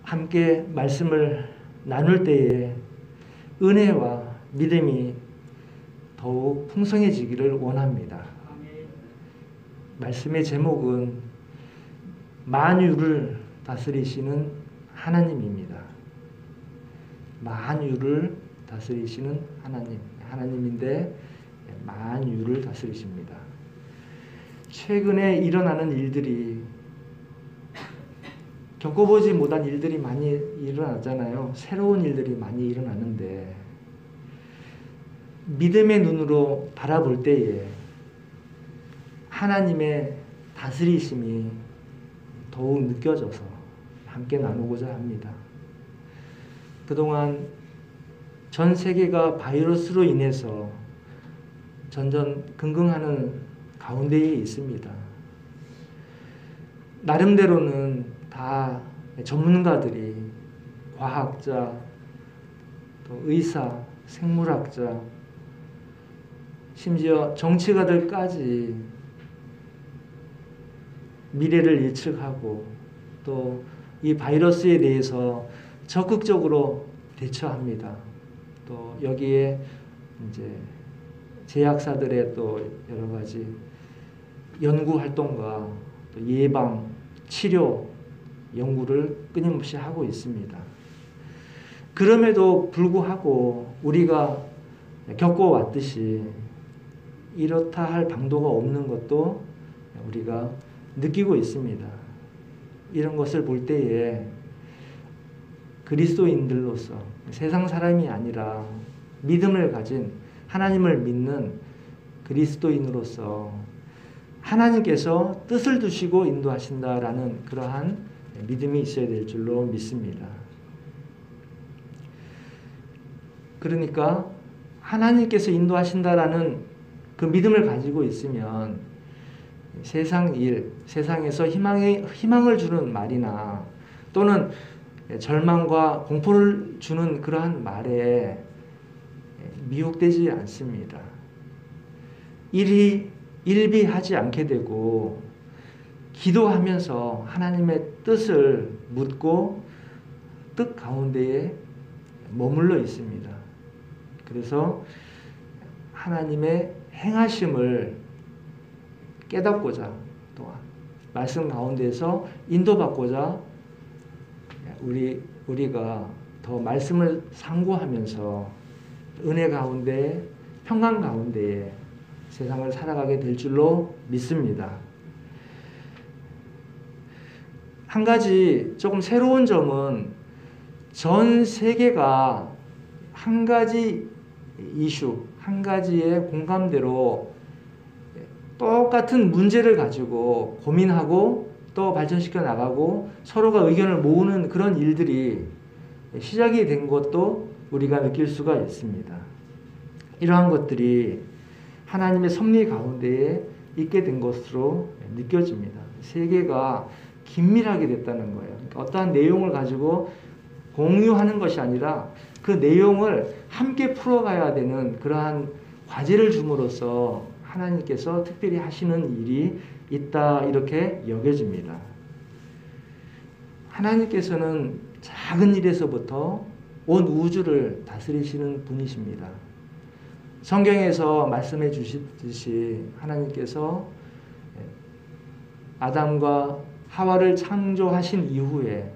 함께 말씀을 나눌 때에 은혜와 믿음이 더욱 풍성해지기를 원합니다. 말씀의 제목은 만유를 다스리시는 하나님입니다. 만유를 다스리시는 하나님인데 만유를 다스리십니다. 최근에 일어나는 일들이 겪어보지 못한 일들이 많이 일어나잖아요. 새로운 일들이 많이 일어나는데 믿음의 눈으로 바라볼 때에 하나님의 다스리심이 더욱 느껴져서 함께 나누고자 합니다. 그동안 전 세계가 바이러스로 인해서 전전긍긍하는 가운데에 있습니다. 나름대로는 다 전문가들이 과학자, 또 의사, 생물학자, 심지어 정치가들까지 미래를 예측하고 또 이 바이러스에 대해서 적극적으로 대처합니다. 또 여기에 이제 제약사들의 또 여러 가지 연구 활동과 또 예방, 치료 연구를 끊임없이 하고 있습니다. 그럼에도 불구하고 우리가 겪어왔듯이 이렇다 할 방도가 없는 것도 우리가 느끼고 있습니다. 이런 것을 볼 때에 그리스도인들로서 세상 사람이 아니라 믿음을 가진 하나님을 믿는 그리스도인으로서 하나님께서 뜻을 두시고 인도하신다라는 그러한 믿음이 있어야 될 줄로 믿습니다. 그러니까 하나님께서 인도하신다라는 그 믿음을 가지고 있으면 세상 일, 세상에서 희망을 주는 말이나 또는 절망과 공포를 주는 그러한 말에 미혹되지 않습니다. 일비하지 않게 되고 기도하면서 하나님의 뜻을 묻고 뜻 가운데에 머물러 있습니다. 그래서 하나님의 행하심을 깨닫고자 또 말씀 가운데서 인도받고자 우리가 더 말씀을 상고하면서 은혜 가운데 평강 가운데에 세상을 살아가게 될 줄로 믿습니다. 한 가지 조금 새로운 점은 전 세계가 한 가지 이슈, 한 가지의 공감대로 똑같은 문제를 가지고 고민하고 또 발전시켜 나가고 서로가 의견을 모으는 그런 일들이 시작이 된 것도 우리가 느낄 수가 있습니다. 이러한 것들이 하나님의 섭리 가운데에 있게 된 것으로 느껴집니다. 세계가 긴밀하게 됐다는 거예요. 그러니까 어떠한 내용을 가지고 공유하는 것이 아니라 그 내용을 함께 풀어가야 되는 그러한 과제를 줌으로써 하나님께서 특별히 하시는 일이 있다 이렇게 여겨집니다. 하나님께서는 작은 일에서부터 온 우주를 다스리시는 분이십니다. 성경에서 말씀해 주시듯이 하나님께서 아담과 하와를 창조하신 이후에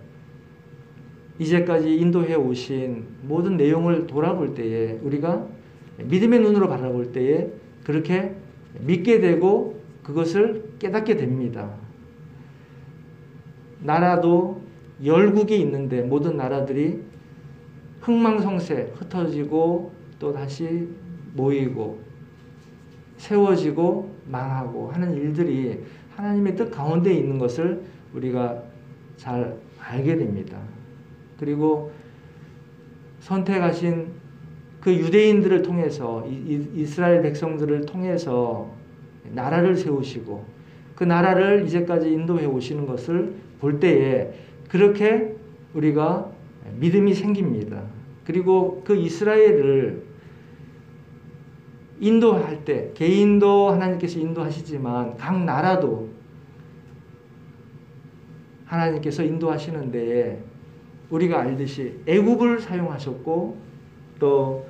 이제까지 인도해 오신 모든 내용을 돌아볼 때에 우리가 믿음의 눈으로 바라볼 때에 그렇게 믿게 되고 그것을 깨닫게 됩니다. 나라도 열국이 있는데 모든 나라들이 흥망성쇠 흩어지고 또 다시 모이고 세워지고 망하고 하는 일들이 하나님의 뜻 가운데 있는 것을 우리가 잘 알게 됩니다. 그리고 선택하신 그 유대인들을 통해서 이스라엘 백성들을 통해서 나라를 세우시고 그 나라를 이제까지 인도해 오시는 것을 볼 때에 그렇게 우리가 믿음이 생깁니다. 그리고 그 이스라엘을 인도할 때 개인도 하나님께서 인도하시지만 각 나라도 하나님께서 인도하시는 데에 우리가 알듯이 애굽을 사용하셨고 또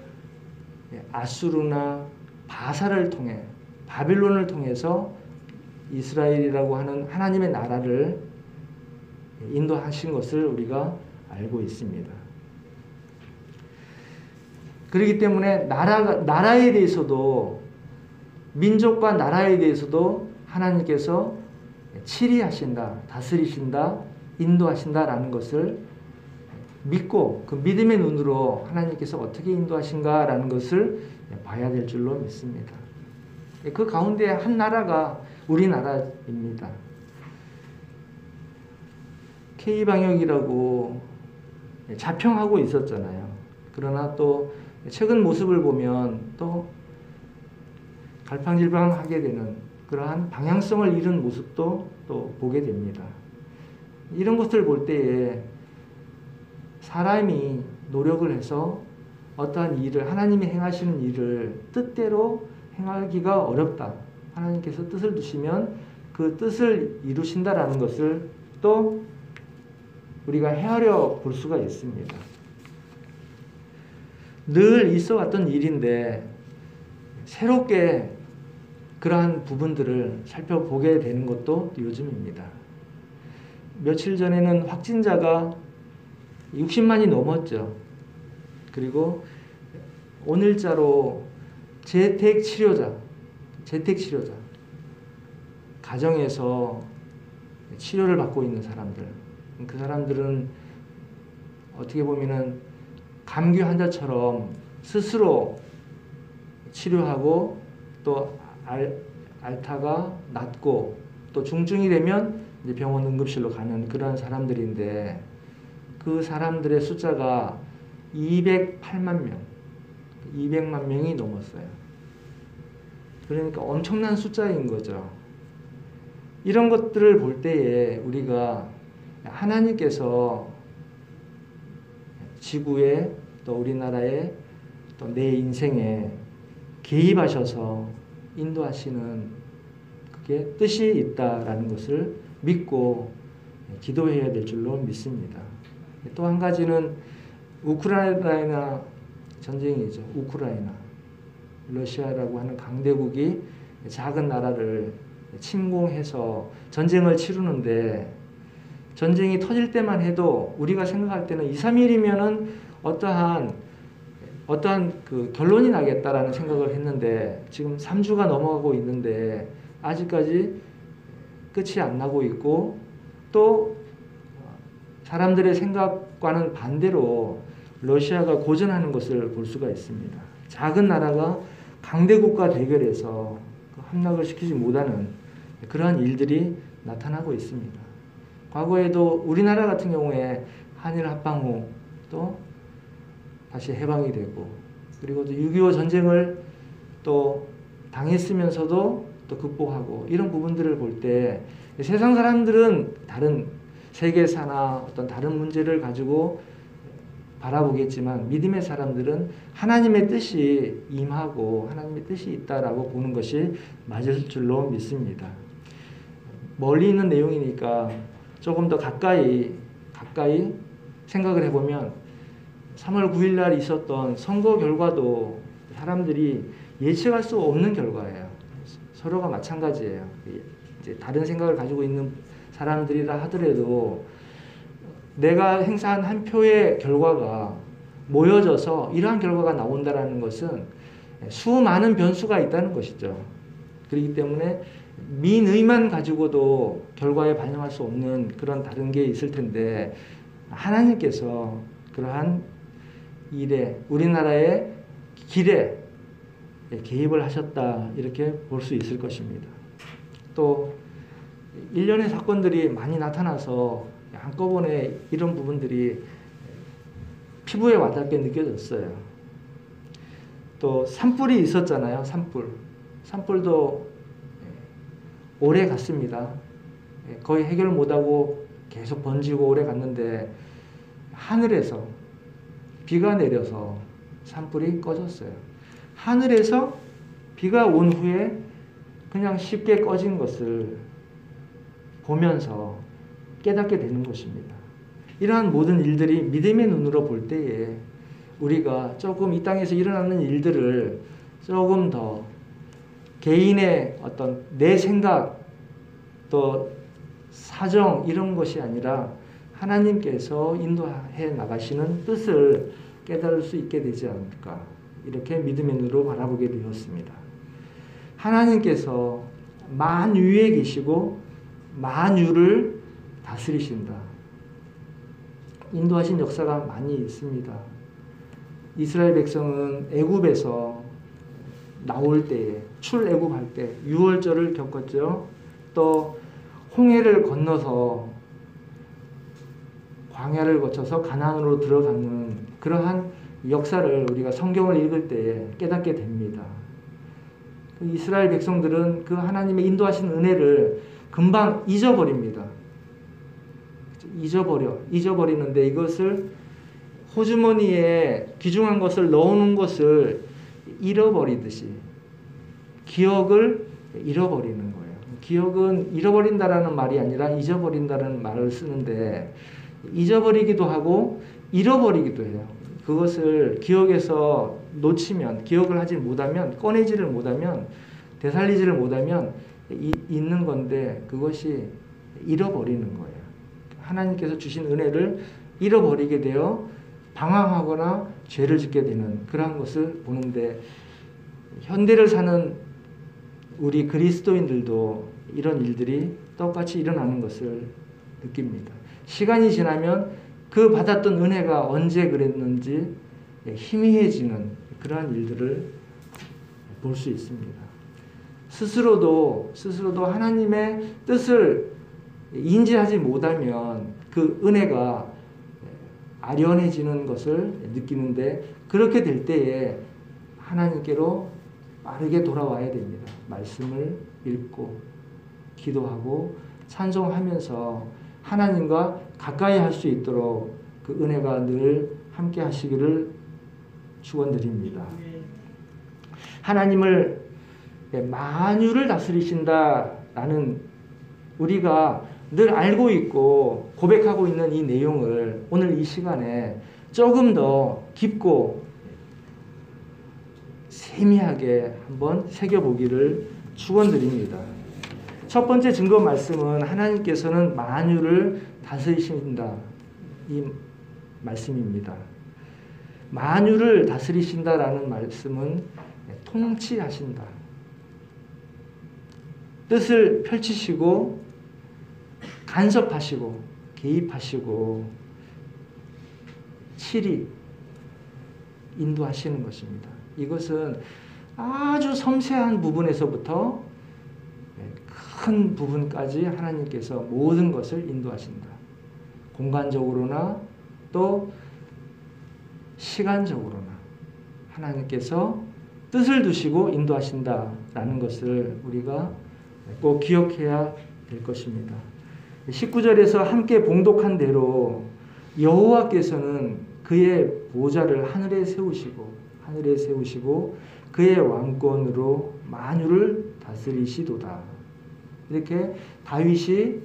아수르나 바사를 통해 바빌론을 통해서 이스라엘이라고 하는 하나님의 나라를 인도하신 것을 우리가 알고 있습니다. 그렇기 때문에 나라에 대해서도 민족과 나라에 대해서도 하나님께서 치리하신다, 다스리신다, 인도하신다라는 것을 믿고 그 믿음의 눈으로 하나님께서 어떻게 인도하신가라는 것을 봐야 될 줄로 믿습니다. 그 가운데 한 나라가 우리나라입니다. K방역이라고 자평하고 있었잖아요. 그러나 또 최근 모습을 보면 또 갈팡질팡하게 되는 그러한 방향성을 잃은 모습도 또 보게 됩니다. 이런 것을 볼 때에 사람이 노력을 해서 어떠한 일을 하나님이 행하시는 일을 뜻대로 행하기가 어렵다. 하나님께서 뜻을 두시면 그 뜻을 이루신다라는 것을 또 우리가 헤아려 볼 수가 있습니다. 늘 있어 왔던 일인데 새롭게 그러한 부분들을 살펴보게 되는 것도 요즘입니다. 며칠 전에는 확진자가 60만이 넘었죠. 그리고 오늘자로 재택치료자, 가정에서 치료를 받고 있는 사람들, 그 사람들은 어떻게 보면은 감기 환자처럼 스스로 치료하고 또 앓다가 낫고 또 중증이 되면 이제 병원 응급실로 가는 그런 사람들인데 그 사람들의 숫자가 208만 명, 200만 명이 넘었어요. 그러니까 엄청난 숫자인 거죠. 이런 것들을 볼 때에 우리가 하나님께서 지구에 또 우리나라에 또 내 인생에 개입하셔서 인도하시는 그게 뜻이 있다라는 것을 믿고 기도해야 될 줄로 믿습니다. 또 한 가지는 우크라이나 전쟁이죠. 우크라이나, 러시아라고 하는 강대국이 작은 나라를 침공해서 전쟁을 치르는데 전쟁이 터질 때만 해도 우리가 생각할 때는 2, 3일이면은 어떠한 그 결론이 나겠다라는 생각을 했는데 지금 3주가 넘어가고 있는데 아직까지 끝이 안 나고 있고 또 사람들의 생각과는 반대로 러시아가 고전하는 것을 볼 수가 있습니다. 작은 나라가 강대국과 대결해서 함락을 시키지 못하는 그러한 일들이 나타나고 있습니다. 과거에도 우리나라 같은 경우에 한일 합방 후 또 다시 해방이 되고 그리고 또 6.25 전쟁을 또 당했으면서도 또 극복하고 이런 부분들을 볼 때 세상 사람들은 다른 세계사나 어떤 다른 문제를 가지고 바라보겠지만 믿음의 사람들은 하나님의 뜻이 임하고 하나님의 뜻이 있다라고 보는 것이 맞을 줄로 믿습니다. 멀리 있는 내용이니까 조금 더 가까이 생각을 해보면 3월 9일 날 있었던 선거 결과도 사람들이 예측할 수 없는 결과예요. 서로가 마찬가지예요. 이제 다른 생각을 가지고 있는 사람들이라 하더라도 내가 행사한 한 표의 결과가 모여져서 이러한 결과가 나온다는 것은 수많은 변수가 있다는 것이죠. 그렇기 때문에 민의만 가지고도 결과에 반영할 수 없는 그런 다른 게 있을 텐데 하나님께서 그러한 일에 우리나라의 길에 개입을 하셨다 이렇게 볼 수 있을 것입니다. 또 일련의 사건들이 많이 나타나서 한꺼번에 이런 부분들이 피부에 와닿게 느껴졌어요. 또 산불이 있었잖아요. 산불도 오래 갔습니다. 거의 해결 못하고 계속 번지고 오래 갔는데 하늘에서 비가 내려서 산불이 꺼졌어요. 하늘에서 비가 온 후에 그냥 쉽게 꺼진 것을 보면서 깨닫게 되는 것입니다. 이러한 모든 일들이 믿음의 눈으로 볼 때에 우리가 조금 이 땅에서 일어나는 일들을 조금 더 개인의 어떤 내 생각 또 사정 이런 것이 아니라 하나님께서 인도해 나가시는 뜻을 깨달을 수 있게 되지 않을까, 이렇게 믿음의 눈으로 바라보게 되었습니다. 하나님께서 만유에 계시고 만유를 다스리신다. 인도하신 역사가 많이 있습니다. 이스라엘 백성은 애굽에서 나올 때에, 출애굽할 때 유월절을 겪었죠. 또 홍해를 건너서 광야를 거쳐서 가나안으로 들어가는 그러한 역사를 우리가 성경을 읽을 때에 깨닫게 됩니다. 이스라엘 백성들은 그 하나님의 인도하신 은혜를 금방 잊어버립니다. 잊어버리는데 이것을 호주머니에 귀중한 것을 넣어놓은 것을 잃어버리듯이 기억을 잃어버리는 거예요. 기억은 잃어버린다라는 말이 아니라 잊어버린다는 말을 쓰는데, 잊어버리기도 하고 잃어버리기도 해요. 그것을 기억에서 놓치면, 기억을 하지 못하면, 꺼내지를 못하면, 되살리지를 못하면 있는 건데 그것이 잃어버리는 거예요. 하나님께서 주신 은혜를 잃어버리게 되어 방황하거나 죄를 짓게 되는 그러한 것을 보는데, 현대를 사는 우리 그리스도인들도 이런 일들이 똑같이 일어나는 것을 느낍니다. 시간이 지나면 그 받았던 은혜가 언제 그랬는지 희미해지는 그러한 일들을 볼 수 있습니다. 스스로도 하나님의 뜻을 인지하지 못하면 그 은혜가 아련해지는 것을 느끼는데, 그렇게 될 때에 하나님께로 빠르게 돌아와야 됩니다. 말씀을 읽고 기도하고 찬송하면서 하나님과 가까이 할 수 있도록 그 은혜가 늘 함께 하시기를 축원드립니다. 하나님을 만유를 다스리신다라는 우리가 늘 알고 있고 고백하고 있는 이 내용을 오늘 이 시간에 조금 더 깊고 세미하게 한번 새겨보기를 축원드립니다. 첫 번째 증거 말씀은 하나님께서는 만유를 다스리신다, 이 말씀입니다. 만유를 다스리신다라는 말씀은 통치하신다, 뜻을 펼치시고 간섭하시고 개입하시고 칠이 인도하시는 것입니다. 이것은 아주 섬세한 부분에서부터 큰 부분까지 하나님께서 모든 것을 인도하신다. 공간적으로나 또 시간적으로나 하나님께서 뜻을 두시고 인도하신다라는 것을 우리가 꼭 기억해야 될 것입니다. 19절에서 함께 봉독한 대로 여호와께서는 그의 보좌를 하늘에 세우시고 그의 왕권으로 만유를 다스리시도다. 이렇게 다윗이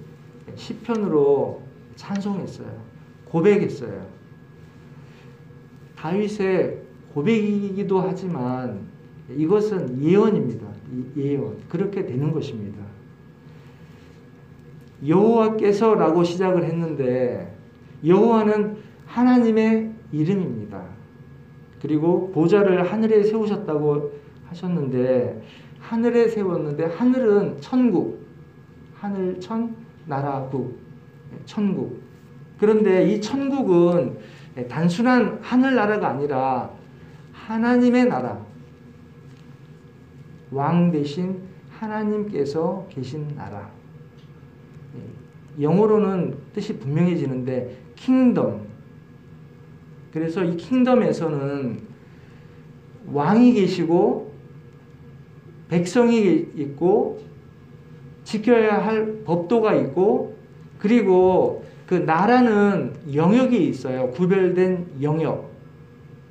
시편으로 찬송했어요. 고백했어요. 다윗의 고백이기도 하지만 이것은 예언입니다. 예언. 그렇게 되는 것입니다. 여호와께서라고 시작을 했는데 여호와는 하나님의 이름입니다. 그리고 보좌를 하늘에 세우셨다고 하셨는데, 하늘에 세웠는데 하늘은 천국, 하늘천 나라국, 천국. 그런데 이 천국은 단순한 하늘나라가 아니라 하나님의 나라, 왕 대신 하나님께서 계신 나라. 영어로는 뜻이 분명해지는데 킹덤. 그래서 이 킹덤에서는 왕이 계시고 백성이 있고 지켜야 할 법도가 있고, 그리고 그 나라는 영역이 있어요. 구별된 영역,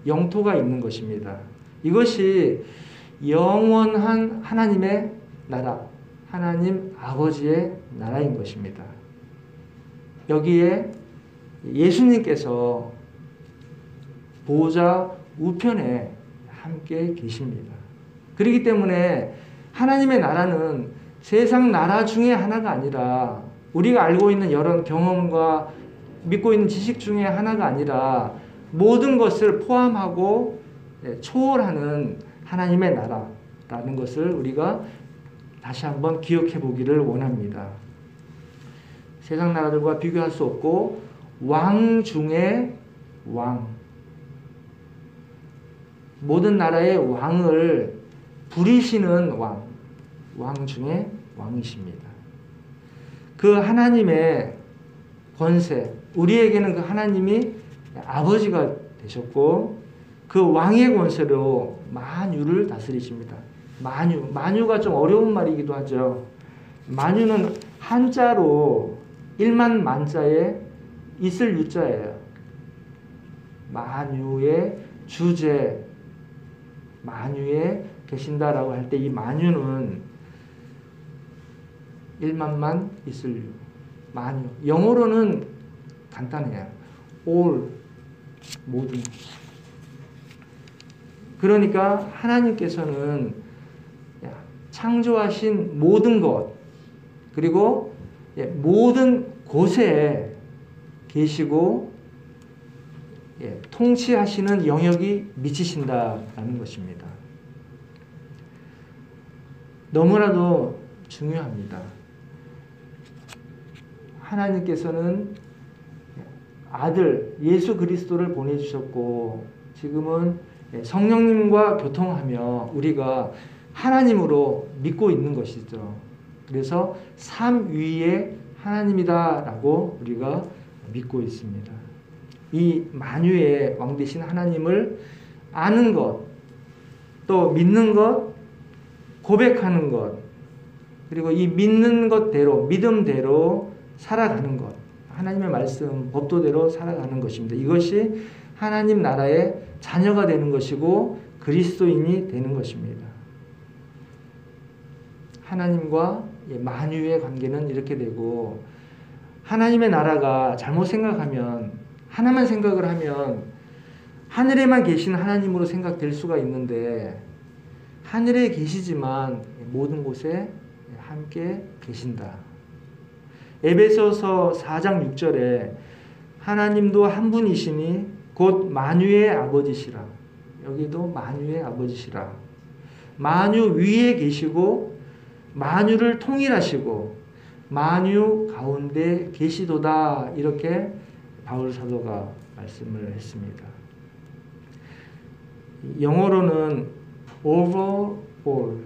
영토가 있는 것입니다. 이것이 영원한 하나님의 나라, 하나님 아버지의 나라인 것입니다. 여기에 예수님께서 보호자 우편에 함께 계십니다. 그렇기 때문에 하나님의 나라는 세상 나라 중에 하나가 아니라 우리가 알고 있는 여러 경험과 믿고 있는 지식 중에 하나가 아니라 모든 것을 포함하고 초월하는 하나님의 나라라는 것을 우리가 다시 한번 기억해 보기를 원합니다. 세상 나라들과 비교할 수 없고 왕 중에 왕, 모든 나라의 왕을 부리시는 왕 중에 왕이십니다. 그 하나님의 권세, 우리에게는 그 하나님이 아버지가 되셨고 그 왕의 권세로 만유를 다스리십니다. 만유가 좀 어려운 말이기도 하죠. 만유는 한자로 1만 만자에 있을 유자예요. 만유의 주제, 만유에 계신다라고 할 때 이 만유는 1만만 있을 유, 만유. 영어로는 간단해요. all, 모든. 그러니까 하나님께서는 창조하신 모든 것, 그리고 모든 곳에 계시고 통치하시는 영역이 미치신다라는 것입니다. 너무나도 중요합니다. 하나님께서는 아들 예수 그리스도를 보내주셨고 지금은 성령님과 교통하며 우리가 하나님으로 믿고 있는 것이죠. 그래서 삼위의 하나님이다라고 우리가 믿고 있습니다. 이 만유의 왕 되신 하나님을 아는 것, 또 믿는 것, 고백하는 것, 그리고 이 믿는 것대로, 믿음대로 살아가는 것, 하나님의 말씀, 법도대로 살아가는 것입니다. 이것이 하나님 나라의 자녀가 되는 것이고 그리스도인이 되는 것입니다. 하나님과 만유의 관계는 이렇게 되고, 하나님의 나라가 잘못 생각하면, 하나만 생각을 하면 하늘에만 계신 하나님으로 생각될 수가 있는데, 하늘에 계시지만 모든 곳에 함께 계신다. 에베소서 4장 6절에 하나님도 한 분이시니 곧 만유의 아버지시라. 여기도 만유의 아버지시라. 만유 위에 계시고 만유를 통일하시고 만유 가운데 계시도다. 이렇게 바울 사도가 말씀을 했습니다. 영어로는 overall,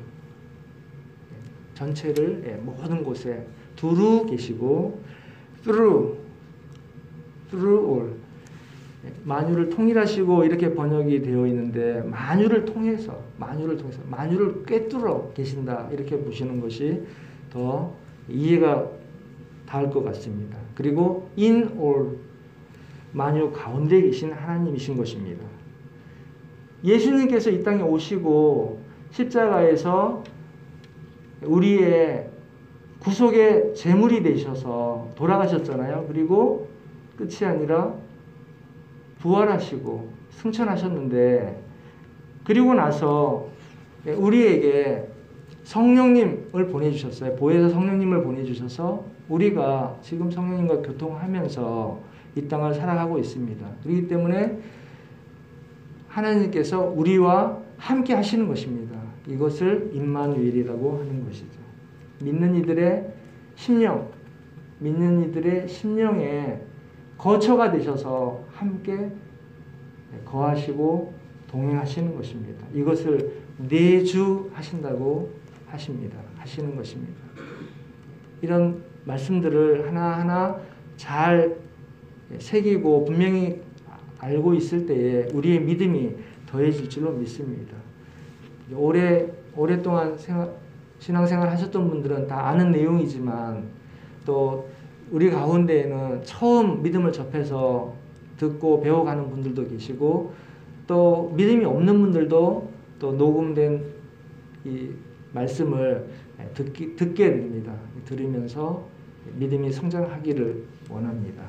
전체를 모든 곳에 두루 계시고 through all, 만유를 통일하시고 이렇게 번역이 되어 있는데 만유를 통해서 만유를 꿰뚫어 계신다 이렇게 보시는 것이 더 이해가 닿을 것 같습니다. 그리고 in all, 만유 가운데 계신 하나님이신 것입니다. 예수님께서 이 땅에 오시고 십자가에서 우리의 구속의 제물이 되셔서 돌아가셨잖아요. 그리고 끝이 아니라 부활하시고 승천하셨는데, 그리고 나서 우리에게 성령님을 보내주셨어요. 보혜사 성령님을 보내주셔서 우리가 지금 성령님과 교통하면서 이 땅을 살아가고 있습니다. 그렇기 때문에 하나님께서 우리와 함께 하시는 것입니다. 이것을 임마누엘이라고 하는 것이죠. 믿는 이들의 심령, 믿는 이들의 심령에 거처가 되셔서 함께 거하시고 동행하시는 것입니다. 이것을 내주하신다고 하시는 것입니다. 이런 말씀들을 하나하나 잘 새기고 분명히 알고 있을 때에 우리의 믿음이 더해질 줄로 믿습니다. 오랫동안 신앙생활 하셨던 분들은 다 아는 내용이지만, 또 우리 가운데에는 처음 믿음을 접해서 듣고 배워가는 분들도 계시고, 또 믿음이 없는 분들도 또 녹음된 이 말씀을 듣게 됩니다. 들으면서 믿음이 성장하기를 원합니다.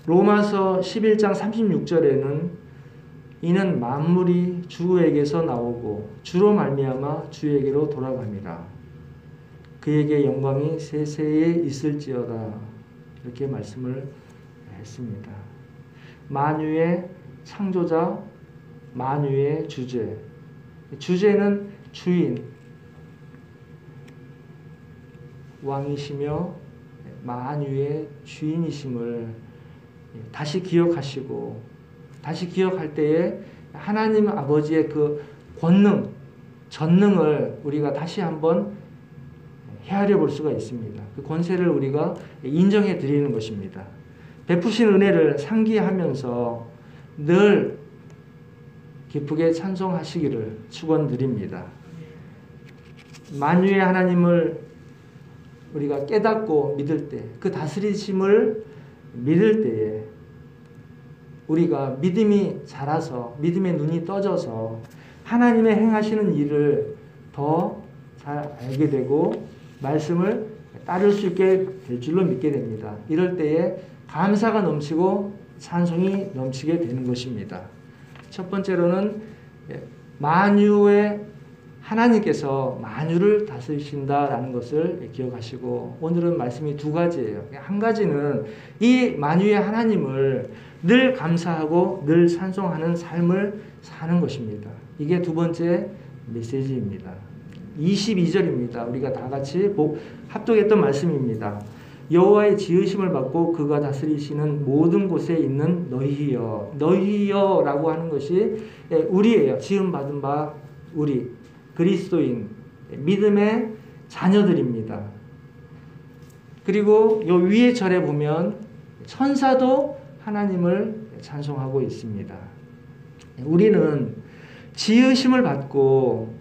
로마서 11장 36절에는 이는 만물이 주에게서 나오고 주로 말미암아 주에게로 돌아갑니다. 그에게 영광이 세세에 있을지어다. 이렇게 말씀을 했습니다. 만유의 창조자, 만유의 주제. 주제는 주인, 왕이시며 만유의 주인이심을 다시 기억하시고, 다시 기억할 때에 하나님 아버지의 그 권능, 전능을 우리가 다시 한번 헤아려 볼 수가 있습니다. 그 권세를 우리가 인정해 드리는 것입니다. 베푸신 은혜를 상기하면서 늘 기쁘게 찬송하시기를 축원드립니다. 만유의 하나님을 우리가 깨닫고 믿을 때, 그 다스리심을 믿을 때에 우리가 믿음이 자라서, 믿음의 눈이 떠져서 하나님의 행하시는 일을 더 잘 알게 되고 말씀을 따를 수 있게 될 줄로 믿게 됩니다. 이럴 때에 감사가 넘치고 찬송이 넘치게 되는 것입니다. 첫 번째로는 만유의 하나님께서 만유를 다스리신다라는 것을 기억하시고, 오늘은 말씀이 두 가지예요. 한 가지는 이 만유의 하나님을 늘 감사하고 늘 찬송하는 삶을 사는 것입니다. 이게 두 번째 메시지입니다. 22절입니다. 우리가 다 같이 합독했던 말씀입니다. 여호와의 지으심을 받고 그가 다스리시는 모든 곳에 있는 너희여. 너희여라고 하는 것이 우리예요. 지음받은 바 우리 그리스도인 믿음의 자녀들입니다. 그리고 요 위에 절에 보면 천사도 하나님을 찬송하고 있습니다. 우리는 지으심을 받고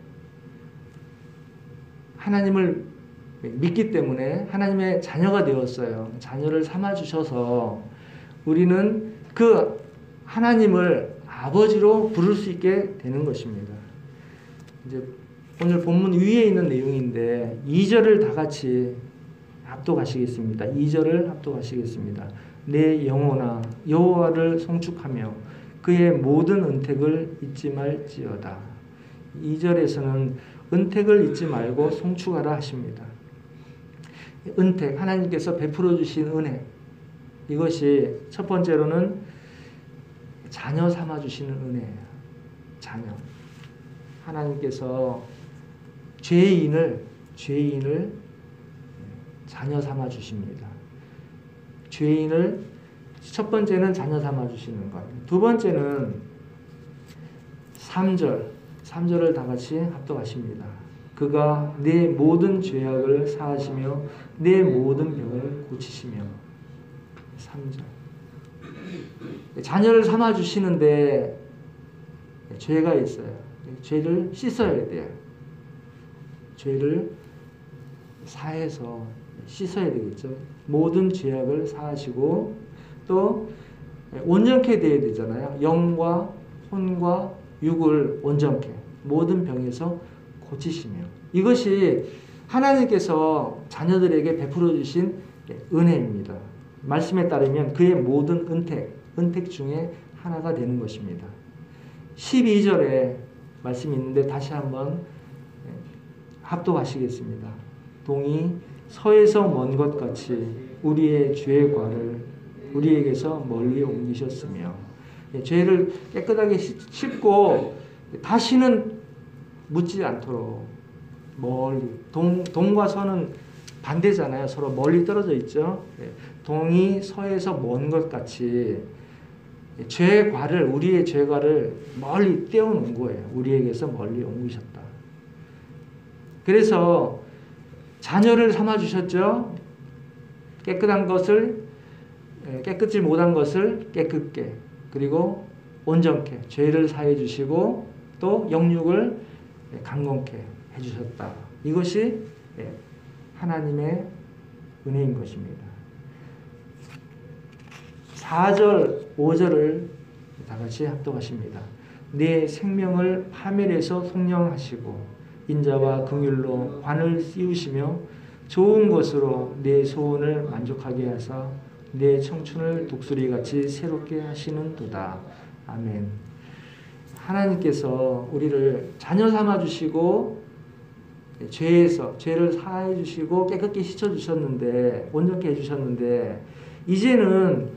하나님을 믿기 때문에 하나님의 자녀가 되었어요. 자녀를 삼아주셔서 우리는 그 하나님을 아버지로 부를 수 있게 되는 것입니다. 이제 오늘 본문 위에 있는 내용인데 2절을 다 같이 합독하시겠습니다. 2절을 합독하시겠습니다. 내 영혼아 여호와를 송축하며 그의 모든 은택을 잊지 말지어다. 2절에서는 은택을 잊지 말고 송축하라 하십니다. 은택, 하나님께서 베풀어 주신 은혜, 이것이 첫 번째로는 자녀 삼아 주시는 은혜예요. 자녀. 하나님께서 죄인을 자녀 삼아 주십니다. 죄인을 첫 번째는 자녀 삼아 주시는 것. 두 번째는 3절을 다 같이 합독하십니다. 그가 내 모든 죄악을 사하시며 내 모든 병을 고치시며. 3절. 자녀를 삼아 주시는데 죄가 있어요. 죄를 씻어야 돼요. 죄를 사해서 씻어야 되겠죠. 모든 죄악을 사하시고 또 온전케 되어야 되잖아요. 영과 혼과 육을 온전케 모든 병에서 고치시며. 이것이 하나님께서 자녀들에게 베풀어 주신 은혜입니다. 말씀에 따르면 그의 모든 은택 중에 하나가 되는 것입니다. 12절에 말씀이 있는데 다시 한번 합독하시겠습니다. 동이 서에서 먼 것 같이 우리의 죄의 과를 우리에게서 멀리 옮기셨으며. 죄를 깨끗하게 씻고 다시는 묻지 않도록 멀리. 동과 서는 반대잖아요. 서로 멀리 떨어져 있죠. 동이 서에서 먼 것 같이 죄과를, 우리의 죄과를 멀리 떼어놓은 거예요. 우리에게서 멀리 옮기셨다. 그래서 자녀를 삼아주셨죠. 깨끗한 것을, 깨끗지 못한 것을 깨끗게, 그리고 온전케 죄를 사해 주시고 또 영육을 강건케 해주셨다. 이것이 하나님의 은혜인 것입니다. 4절, 5절을 다 같이 합독하십니다. 내 생명을 파멸해서 속량하시고 인자와 긍휼로 관을 씌우시며 좋은 것으로 내 소원을 만족하게 하사 내 청춘을 독수리같이 새롭게 하시는도다. 아멘. 하나님께서 우리를 자녀 삼아주시고 죄를 사해 주시고 깨끗게 씻어 주셨는데, 온전케 해주셨는데, 이제는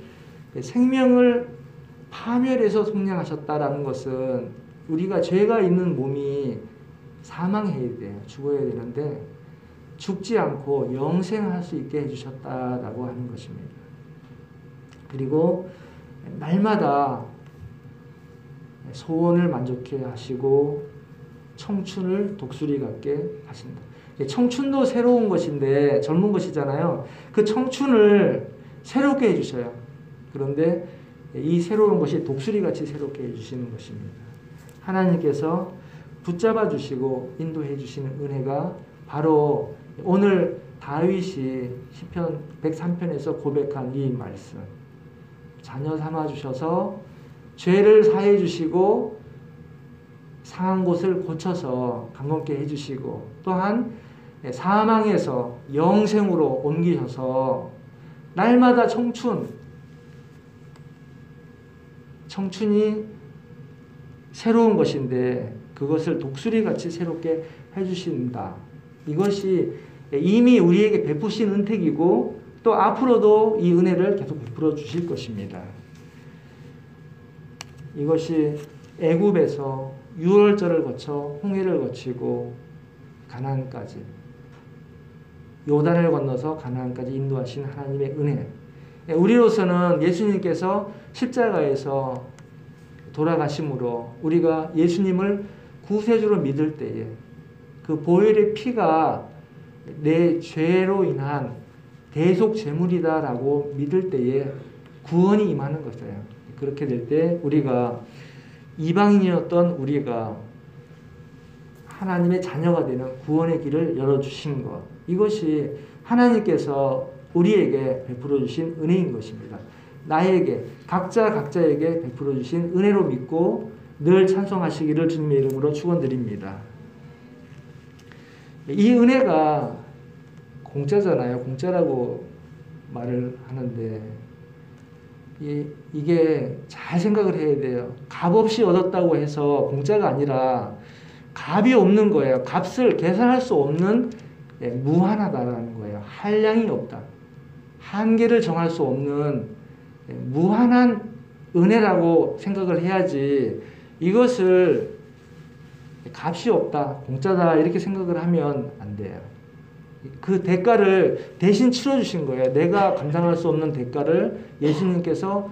생명을 파멸해서 속량하셨다라는 것은 우리가 죄가 있는 몸이 사망해야 돼요. 죽어야 되는데 죽지 않고 영생할 수 있게 해주셨다라고 하는 것입니다. 그리고 날마다 소원을 만족해 하시고 청춘을 독수리 같게 하신다. 청춘도 새로운 것인데, 젊은 것이잖아요. 그 청춘을 새롭게 해주셔요. 그런데 이 새로운 것이 독수리같이 새롭게 해주시는 것입니다. 하나님께서 붙잡아 주시고 인도해 주시는 은혜가 바로 오늘 다윗이 시편 103편에서 고백한 이 말씀. 자녀 삼아 주셔서 죄를 사해 주시고 상한 곳을 고쳐서 강건케 해주시고, 또한 사망에서 영생으로 옮기셔서 날마다 청춘이 새로운 것인데 그것을 독수리같이 새롭게 해주신다. 이것이 이미 우리에게 베푸신 은택이고 또 앞으로도 이 은혜를 계속 베풀어 주실 것입니다. 이것이 애굽에서 유월절을 거쳐 홍해를 거치고 가나안까지, 요단을 건너서 가나안까지 인도하신 하나님의 은혜. 우리로서는 예수님께서 십자가에서 돌아가심으로 우리가 예수님을 구세주로 믿을 때에 그 보혈의 피가 내 죄로 인한 대속 제물이다라고 믿을 때에 구원이 임하는 것이에요. 그렇게 될 때 우리가 이방인이었던 우리가 하나님의 자녀가 되는 구원의 길을 열어주신 것, 이것이 하나님께서 우리에게 베풀어 주신 은혜인 것입니다. 나에게, 각자에게 베풀어 주신 은혜로 믿고 늘 찬송하시기를 주님의 이름으로 축원드립니다. 이 은혜가 공짜잖아요. 공짜라고 말을 하는데 이게 잘 생각을 해야 돼요. 값없이 얻었다고 해서 공짜가 아니라 값이 없는 거예요. 값을 계산할 수 없는, 무한하다라는 거예요. 한량이 없다. 한계를 정할 수 없는 무한한 은혜라고 생각을 해야지, 이것을 값이 없다, 공짜다 이렇게 생각을 하면 안 돼요. 그 대가를 대신 치러주신 거예요. 내가 감당할 수 없는 대가를 예수님께서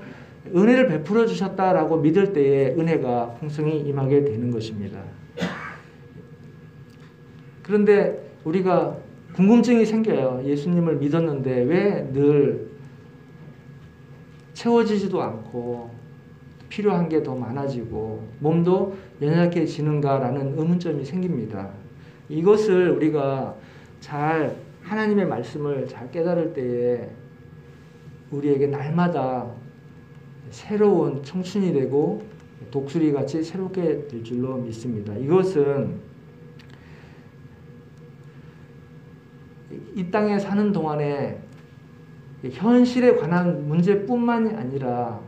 은혜를 베풀어 주셨다라고 믿을 때에 은혜가 풍성히 임하게 되는 것입니다. 그런데 우리가 궁금증이 생겨요. 예수님을 믿었는데 왜 늘 채워지지도 않고 필요한 게 더 많아지고 몸도 연약해지는가라는 의문점이 생깁니다. 이것을 우리가 잘 하나님의 말씀을 잘 깨달을 때에 우리에게 날마다 새로운 청춘이 되고 독수리같이 새롭게 될 줄로 믿습니다. 이것은 이 땅에 사는 동안에 현실에 관한 문제뿐만이 아니라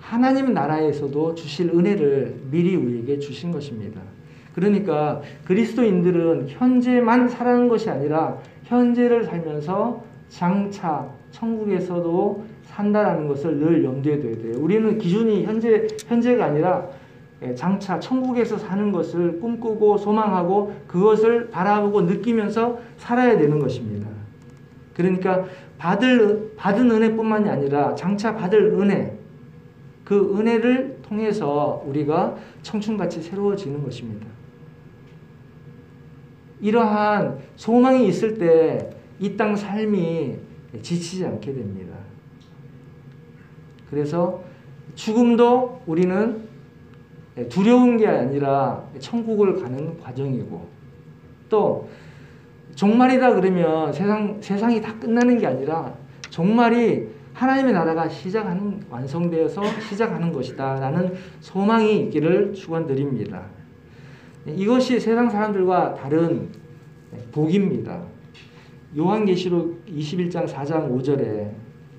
하나님 나라에서도 주실 은혜를 미리 우리에게 주신 것입니다. 그러니까 그리스도인들은 현재만 살아가는 것이 아니라 현재를 살면서 장차 천국에서도 산다라는 것을 늘 염두에 둬야 돼요. 우리는 기준이 현재가 아니라 장차 천국에서 사는 것을 꿈꾸고 소망하고 그것을 바라보고 느끼면서 살아야 되는 것입니다. 그러니까 받은 은혜뿐만이 아니라 장차 받을 은혜, 그 은혜를 통해서 우리가 청춘같이 새로워지는 것입니다. 이러한 소망이 있을 때 이 땅 삶이 지치지 않게 됩니다. 그래서 죽음도 우리는 두려운 게 아니라 천국을 가는 과정이고, 또 종말이다 그러면 세상이 다 끝나는 게 아니라 종말이 하나님의 나라가 완성되어서 시작하는 것이다 라는 소망이 있기를 축원드립니다. 이것이 세상 사람들과 다른 복입니다. 요한계시록 21장 4장 5절에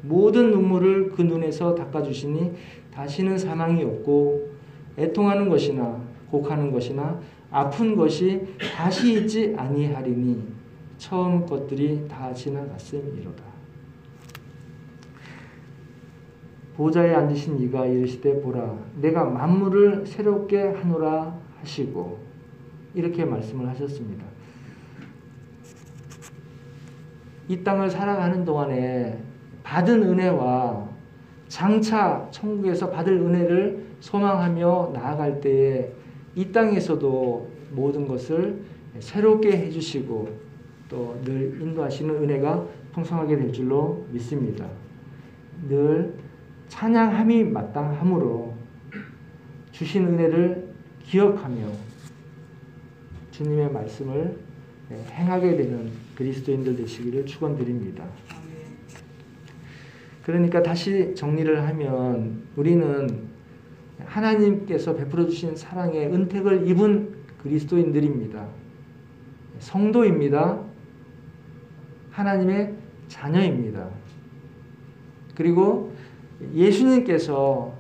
모든 눈물을 그 눈에서 닦아주시니 다시는 사망이 없고 애통하는 것이나 곡하는 것이나 아픈 것이 다시 있지 아니하리니 처음 것들이 다 지나갔음이로다. 보좌에 앉으신 이가 이르시되 보라 내가 만물을 새롭게 하노라 하시고 이렇게 말씀을 하셨습니다. 이 땅을 살아가는 동안에 받은 은혜와 장차 천국에서 받을 은혜를 소망하며 나아갈 때에 이 땅에서도 모든 것을 새롭게 해주시고 또 늘 인도하시는 은혜가 풍성하게 될 줄로 믿습니다. 늘 찬양함이 마땅하므로 주신 은혜를 기억하며 주님의 말씀을 행하게 되는 그리스도인들 되시기를 축원드립니다. 그러니까 다시 정리를 하면 우리는 하나님께서 베풀어 주신 사랑의 은택을 입은 그리스도인들입니다. 성도입니다. 하나님의 자녀입니다. 그리고 예수님께서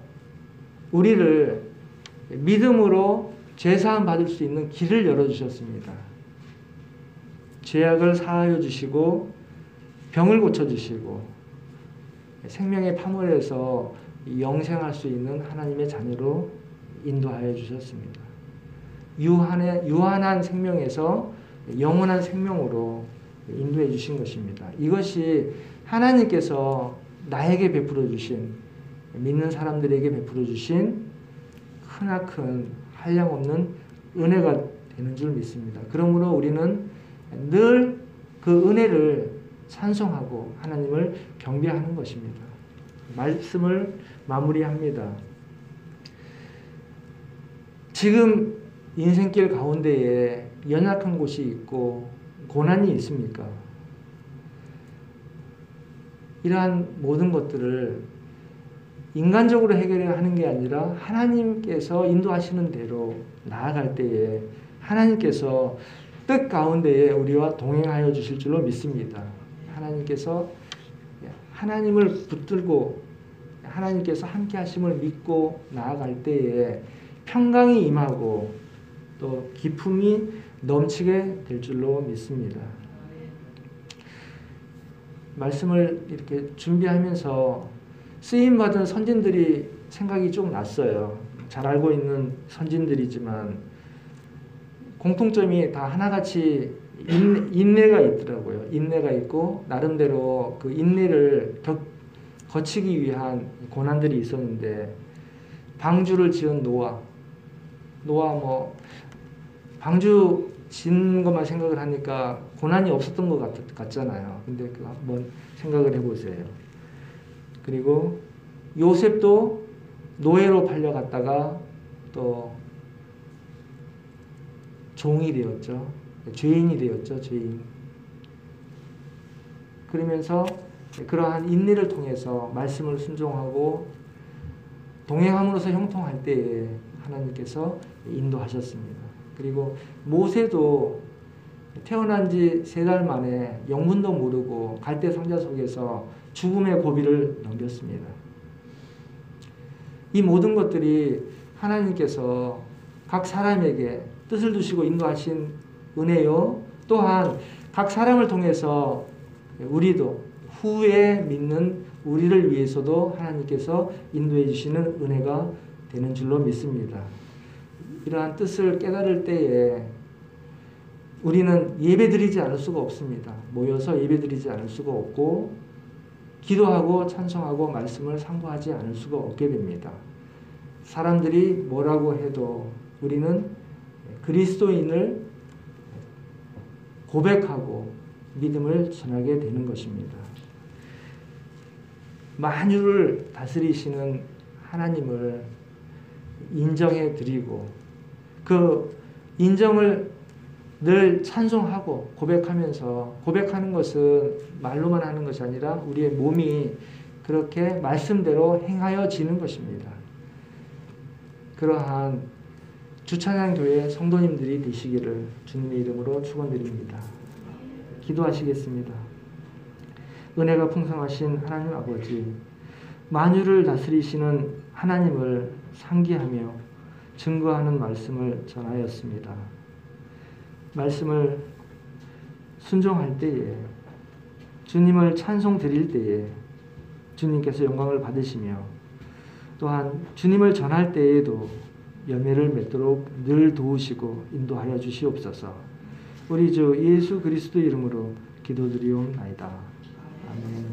우리를 믿음으로 죄사함 받을 수 있는 길을 열어주셨습니다. 죄악을 사하여 주시고 병을 고쳐주시고 생명의 파멸에서 영생할 수 있는 하나님의 자녀로 인도하여 주셨습니다. 유한한 생명에서 영원한 생명으로 인도해 주신 것입니다. 이것이 하나님께서 나에게 베풀어 주신 믿는 사람들에게 베풀어 주신 크나큰 한량없는 은혜가 되는 줄 믿습니다. 그러므로 우리는 늘 그 은혜를 찬송하고 하나님을 경배하는 것입니다. 말씀을 마무리합니다. 지금 인생길 가운데에 연약한 곳이 있고 고난이 있습니까? 이러한 모든 것들을 인간적으로 해결해야 하는 게 아니라 하나님께서 인도하시는 대로 나아갈 때에 하나님께서 뜻 가운데에 우리와 동행하여 주실 줄로 믿습니다. 하나님께서 하나님을 붙들고 하나님께서 함께 하심을 믿고 나아갈 때에 평강이 임하고 또 기쁨이 넘치게 될 줄로 믿습니다. 말씀을 이렇게 준비하면서 쓰임받은 선진들이 생각이 좀 났어요. 잘 알고 있는 선진들이지만 공통점이 다 하나같이 인내가 있더라고요. 인내가 있고 나름대로 그 인내를 거치기 위한 고난들이 있었는데 방주를 지은 노아 뭐 방주 짓는 것만 생각을 하니까 고난이 없었던 것 같잖아요. 근데 그 한번 생각을 해보세요. 그리고 요셉도 노예로 팔려갔다가 또 종이 되었죠. 죄인이 되었죠. 죄인. 그러면서 그러한 인내를 통해서 말씀을 순종하고 동행함으로써 형통할 때에 하나님께서 인도하셨습니다. 그리고 모세도 태어난 지 3달 만에 영문도 모르고 갈대 상자 속에서 죽음의 고비를 넘겼습니다. 이 모든 것들이 하나님께서 각 사람에게 뜻을 두시고 인도하신 은혜요. 또한 각 사람을 통해서 우리도 후에 믿는 우리를 위해서도 하나님께서 인도해 주시는 은혜가 되는 줄로 믿습니다. 이러한 뜻을 깨달을 때에 우리는 예배드리지 않을 수가 없습니다. 모여서 예배드리지 않을 수가 없고 기도하고 찬송하고 말씀을 상고하지 않을 수가 없게 됩니다. 사람들이 뭐라고 해도 우리는 그리스도인을 고백하고 믿음을 전하게 되는 것입니다. 만유를 다스리시는 하나님을 인정해 드리고 그 인정을 늘 찬송하고 고백하면서 고백하는 것은 말로만 하는 것이 아니라 우리의 몸이 그렇게 말씀대로 행하여지는 것입니다. 그러한 주찬양교회 성도님들이 되시기를 주님의 이름으로 축원드립니다. 기도하시겠습니다. 은혜가 풍성하신 하나님 아버지, 만유를 다스리시는 하나님을 상기하며 증거하는 말씀을 전하였습니다. 말씀을 순종할 때에, 주님을 찬송 드릴 때에 주님께서 영광을 받으시며, 또한 주님을 전할 때에도 열매를 맺도록 늘 도우시고 인도하여 주시옵소서. 우리 주 예수 그리스도 이름으로 기도드리옵나이다. 아멘.